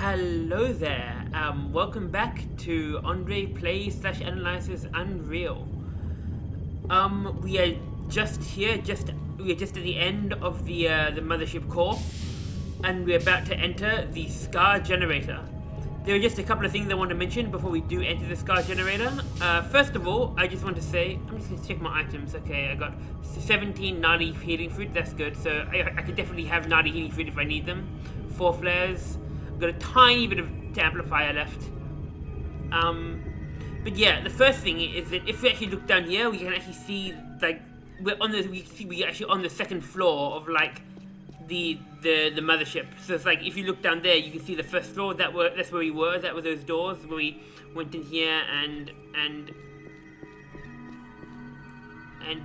Hello there. Welcome back to André Plays / Analyses Unreal. We are just here. We are just at the end of the mothership core, and we're about to enter the Skaarj generator. There are just a couple of things I want to mention before we do enter the Skaarj generator. First of all, I just want to say, I'm just going to check my items. Okay, I got 17 Gnarly healing fruit. That's good. So I could definitely have Gnarly healing fruit if I need them. 4 flares. Got a tiny bit of amplifier left. But yeah, the first thing is that if we actually look down here, we can actually see like we're actually on the second floor of like the mothership. So it's like if you look down there, you can see the first floor. That's where we were. That were those doors where we went in here and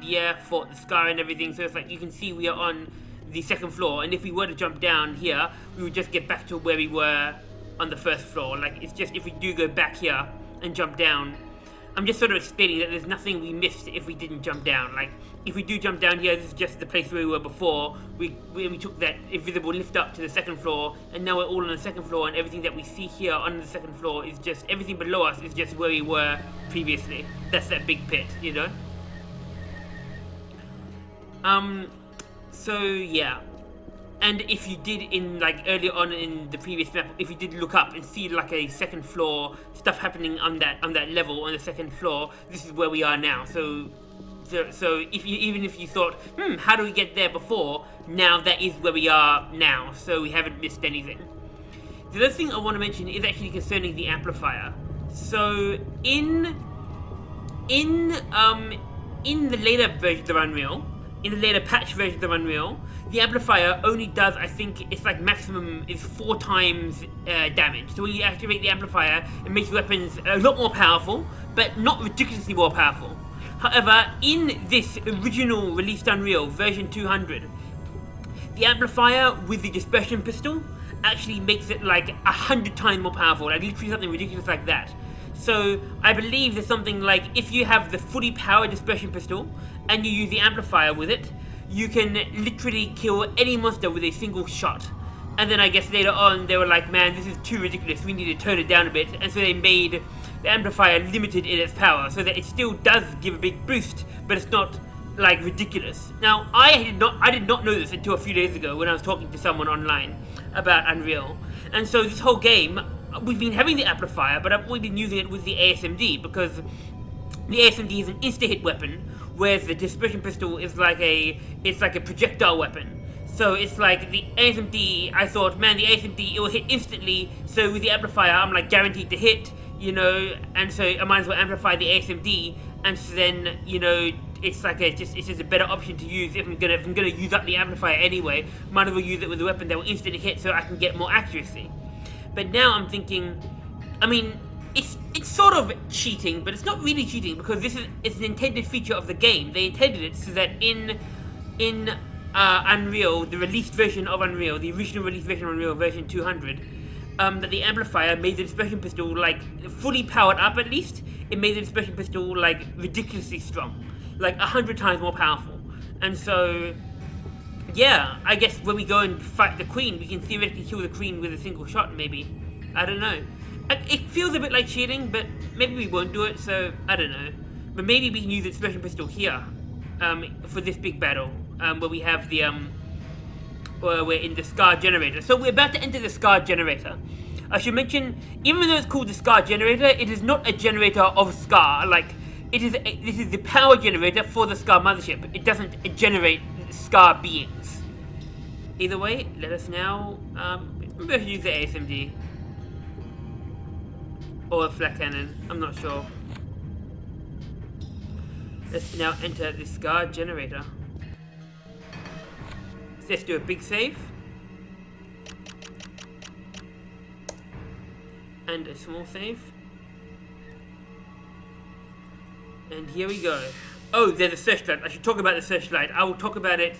yeah, fought the Skaarj and everything. So it's like you can see we are on the second floor, and if we were to jump down here, we would just get back to where we were on the first floor. Like, it's just if we do go back here and jump down, I'm just sort of explaining that there's nothing we missed if we didn't jump down. Like, if we do jump down here, this is just the place where we were before. We took that invisible lift up to the second floor, and now we're all on the second floor, and everything that we see here on the second floor is just, everything below us is just where we were previously. That's that big pit, you know? So yeah, and if you did in like earlier on in the previous map, if you did look up and see like a second floor stuff happening on that level on the second floor, this is where we are now. So if you even if you thought, how do we get there before? Now that is where we are now. So we haven't missed anything. The other thing I want to mention is actually concerning the amplifier. So in the later versions of Unreal. In the later patch versions of Unreal, the amplifier only does, I think, it's like maximum is 4 times damage. So when you activate the amplifier, it makes weapons a lot more powerful, but not ridiculously more powerful. However, in this original released Unreal, version 200, the amplifier with the dispersion pistol actually makes it like 100 times more powerful, like literally something ridiculous like that. So I believe there's something like, if you have the fully powered dispersion pistol and you use the amplifier with it, you can literally kill any monster with a single shot. And then I guess later on they were like, man, this is too ridiculous, we need to tone it down a bit, and so they made the amplifier limited in its power so that it still does give a big boost, but it's not like ridiculous. Now I did not know this until a few days ago when I was talking to someone online about Unreal. And so this whole game we've been having the amplifier, but we've been using it with the ASMD because the ASMD is an insta-hit weapon, whereas the dispersion pistol is like a projectile weapon. So it's like the ASMD, I thought, man, the ASMD, it will hit instantly, so with the amplifier, I'm like guaranteed to hit, you know, and so I might as well amplify the ASMD, and so then, you know, it's like it's just a better option to use if I'm gonna use up the amplifier anyway, might as well use it with a weapon that will instantly hit so I can get more accuracy. But now I'm thinking, I mean, it's sort of cheating, but it's not really cheating because it's an intended feature of the game. They intended it so that in Unreal, the released version of Unreal, the original released version of Unreal, version 200, that the amplifier made the dispersion pistol like fully powered up. At least it made the dispersion pistol like ridiculously strong, like 100 times more powerful. And so, yeah, I guess when we go and fight the queen, we can theoretically kill the queen with a single shot, maybe. I don't know. It feels a bit like cheating, but maybe we won't do it, so I don't know. But maybe we can use the dispersion pistol here, for this big battle, where we have the, we're in the Skaarj generator. So we're about to enter the Skaarj generator. I should mention, even though it's called the Skaarj generator, it is not a generator of Skaarj. Like, this is the power generator for the Skaarj mothership. It doesn't generate Skaarj beings. Either way, let us now, maybe I should use the ASMD. Or a flat cannon, I'm not sure. Let's now enter the Skaarj generator. Let's do a big save. And a small save. And here we go. Oh, there's a searchlight. I should talk about the searchlight. I will talk about it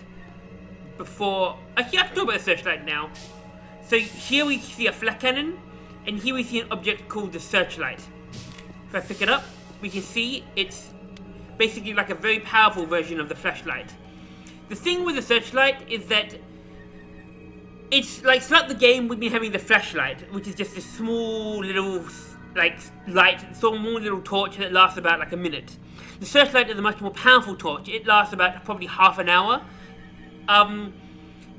before... Actually, I can talk about the searchlight now. So here we see a flat cannon. And here we see an object called the searchlight. If I pick it up, we can see it's basically like a very powerful version of the flashlight. The thing with the searchlight is that it's like throughout the game we've been having the flashlight, which is just a small little like light, small little torch that lasts about like a minute. The searchlight is a much more powerful torch. It lasts about probably half an hour.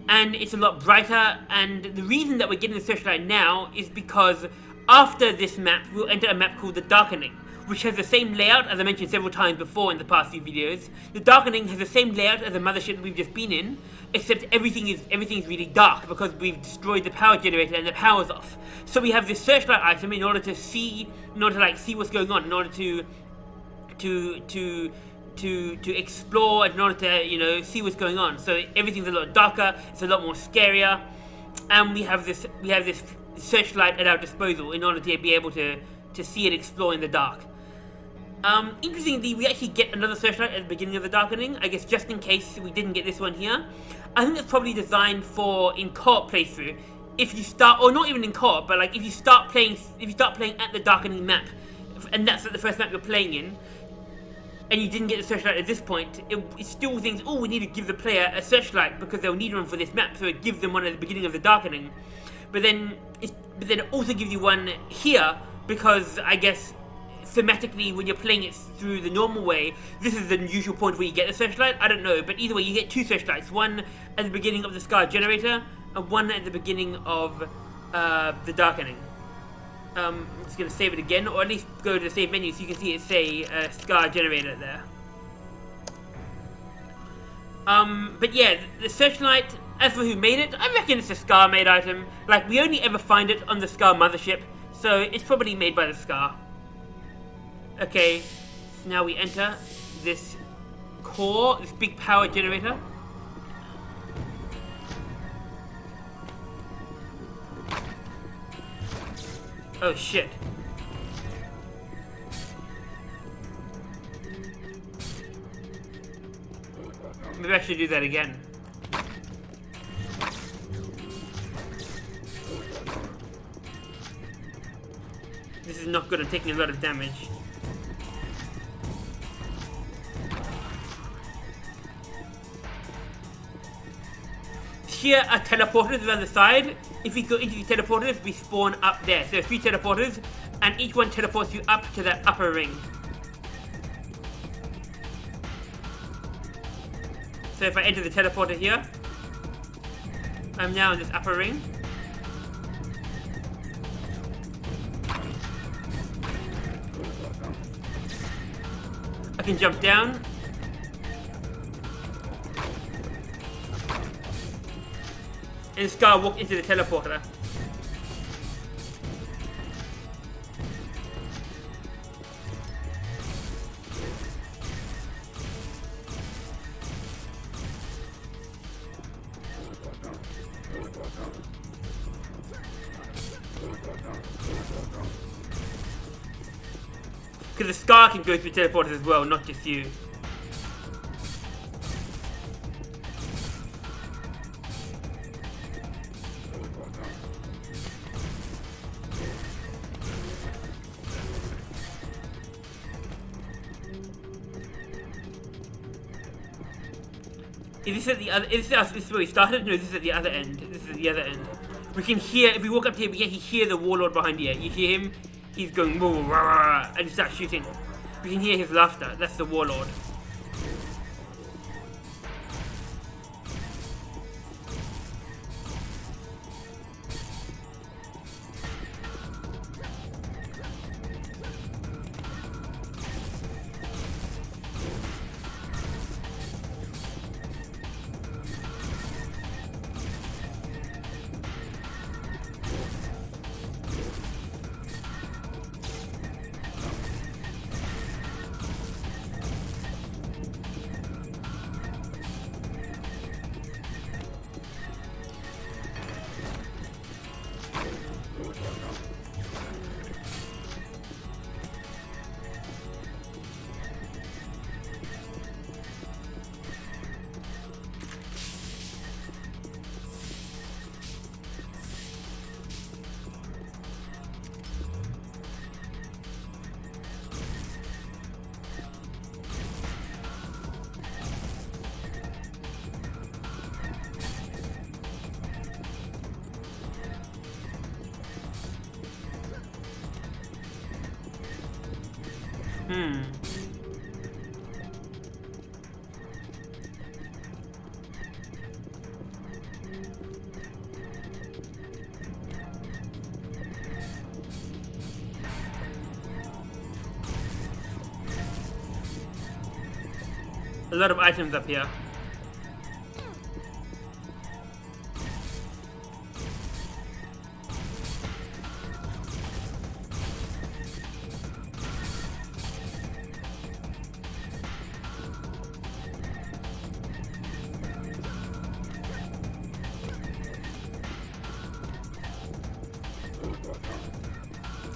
And it's a lot brighter, and the reason that we're getting the searchlight now is because after this map we'll enter a map called the Darkening, which has the same layout as I mentioned several times before in the past few videos. The Darkening has the same layout as the mothership we've just been in, except everything is really dark because we've destroyed the power generator and the power's off. So we have this searchlight item in order to see what's going on, in order to explore, in order to see what's going on. So everything's a lot darker, it's a lot more scarier, and we have this searchlight at our disposal in order to be able to see and explore in the dark. Interestingly, we actually get another searchlight at the beginning of the Darkening, I guess just in case we didn't get this one here. I think it's probably designed for in co-op playthrough. If you start, or not even in co-op, but like if you start playing at the Darkening map, and that's the first map you're playing in, and you didn't get the searchlight at this point, it still thinks, oh, we need to give the player a searchlight because they'll need one for this map, so it gives them one at the beginning of the Darkening. But then it also gives you one here because I guess thematically when you're playing it through the normal way, this is the usual point where you get the searchlight. I don't know, but either way you get two searchlights, one at the beginning of the Skaarj generator and one at the beginning of the Darkening. I'm just going to save it again, or at least go to the save menu so you can see it say Skaarj generator there. But yeah, the searchlight, as for who made it, I reckon it's a Skaarj made item. Like, we only ever find it on the Skaarj mothership, so it's probably made by the Skaarj. Okay, so now we enter this core, this big power generator. Oh shit. Maybe I should do that again. This is not good, I'm taking a lot of damage. Here are teleporters around the side. If we go into the teleporters, we spawn up there. So there are 3 teleporters, and each one teleports you up to that upper ring. So if I enter the teleporter here, I'm now in this upper ring. I can jump down. And Skaarj walked into the teleporter. Because the Skaarj can go through teleporters as well, not just you. Is this at the other? Is this where we started? No, this is at the other end. This is at the other end. We can hear, if we walk up here, we can actually hear the warlord behind here. You hear him? He's going whoa, rah, rah, and he starts shooting. We can hear his laughter. That's the warlord. Hmm. A lot of items up here.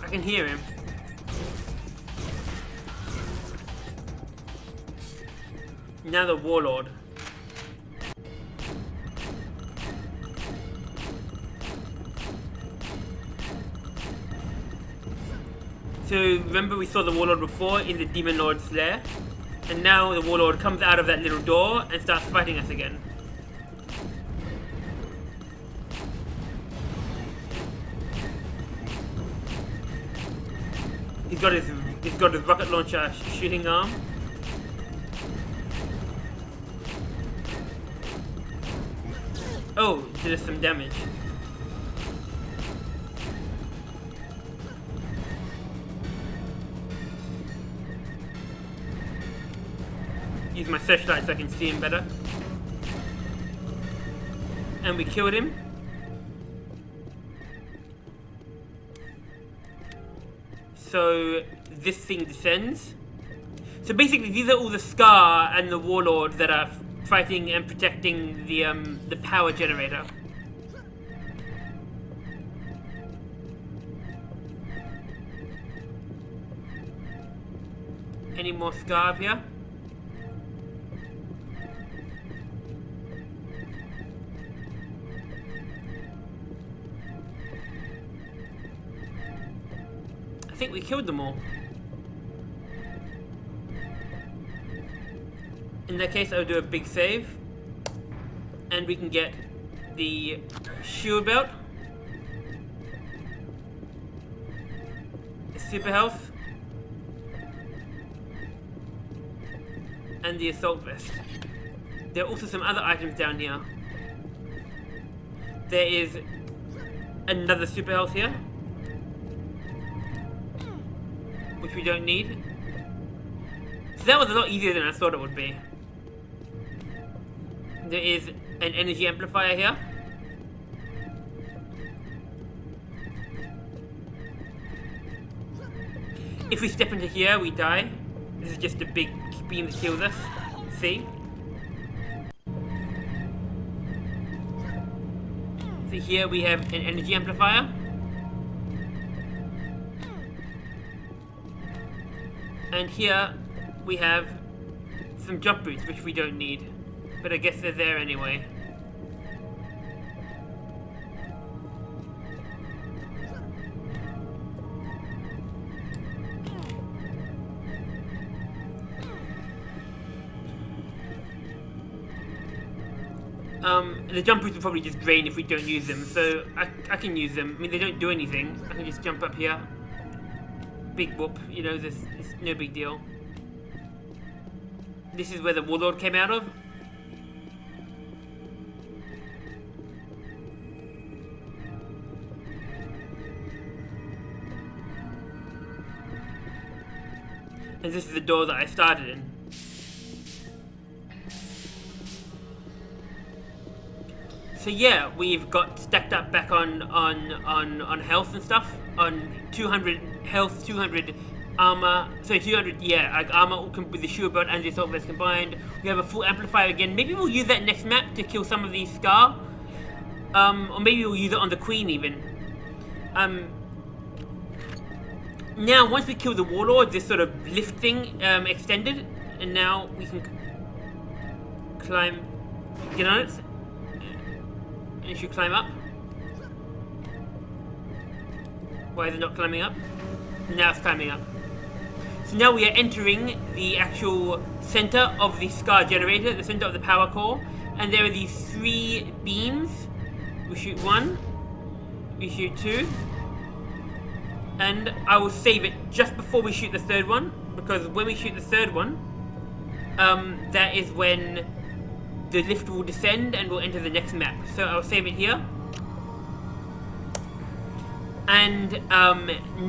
I can hear him. Now the warlord. So remember we saw the warlord before in the demon lord's lair, and now the warlord comes out of that little door and starts fighting us again. He's got his rocket launcher shooting arm. Oh, did us some damage. Use my searchlight so I can see him better. And we killed him. So this thing descends. So basically these are all the Skaarj and the warlord that are fighting and protecting the power generator. Any more Skaarj here? I think we killed them all. In that case, I'll do a big save. And we can get the shield belt. The super health. And the assault vest. There are also some other items down here. There is another super health here, which we don't need. So that was a lot easier than I thought it would be. There is an energy amplifier here. If we step into here, we die. This is just a big beam that kills us. See? So here we have an energy amplifier. And here we have some jump boots, which we don't need. But I guess they're there anyway. The jump boots will probably just drain if we don't use them, so I can use them. I mean, they don't do anything. I can just jump up here. Big whoop, you know, it's no big deal. This is where the warlord came out of. And this is the door that I started in. So yeah, we've got stacked up back on health and stuff. On 200 health, 200 armor. So 200, yeah, like armor with the shield belt and the assault vest combined. We have a full amplifier again. Maybe we'll use that next map to kill some of these Skaarj. Or maybe we'll use it on the Queen even. Now, once we kill the warlord, this sort of lift thing extended, and now we can climb, get on it, and it should climb up. Why is it not climbing up? Now it's climbing up. So now we are entering the actual center of the Skaarj generator, the center of the power core, and there are these 3 beams. We shoot 1, we shoot 2, and I will save it just before we shoot the 3rd one. because when we shoot the third one, that is when the lift will descend and we'll enter the next map. So I'll save it here. And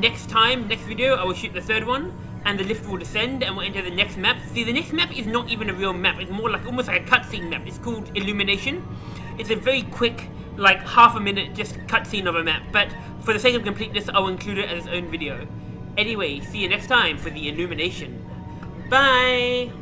next video, I will shoot the third one, and the lift will descend and we'll enter the next map. See, the next map is not even a real map. It's more like almost like a cutscene map. It's called Illumination. It's a very quick, like half a minute just cutscene of a map. But for the sake of completeness, I'll include it as its own video. Anyway, see you next time for the Illumination. Bye!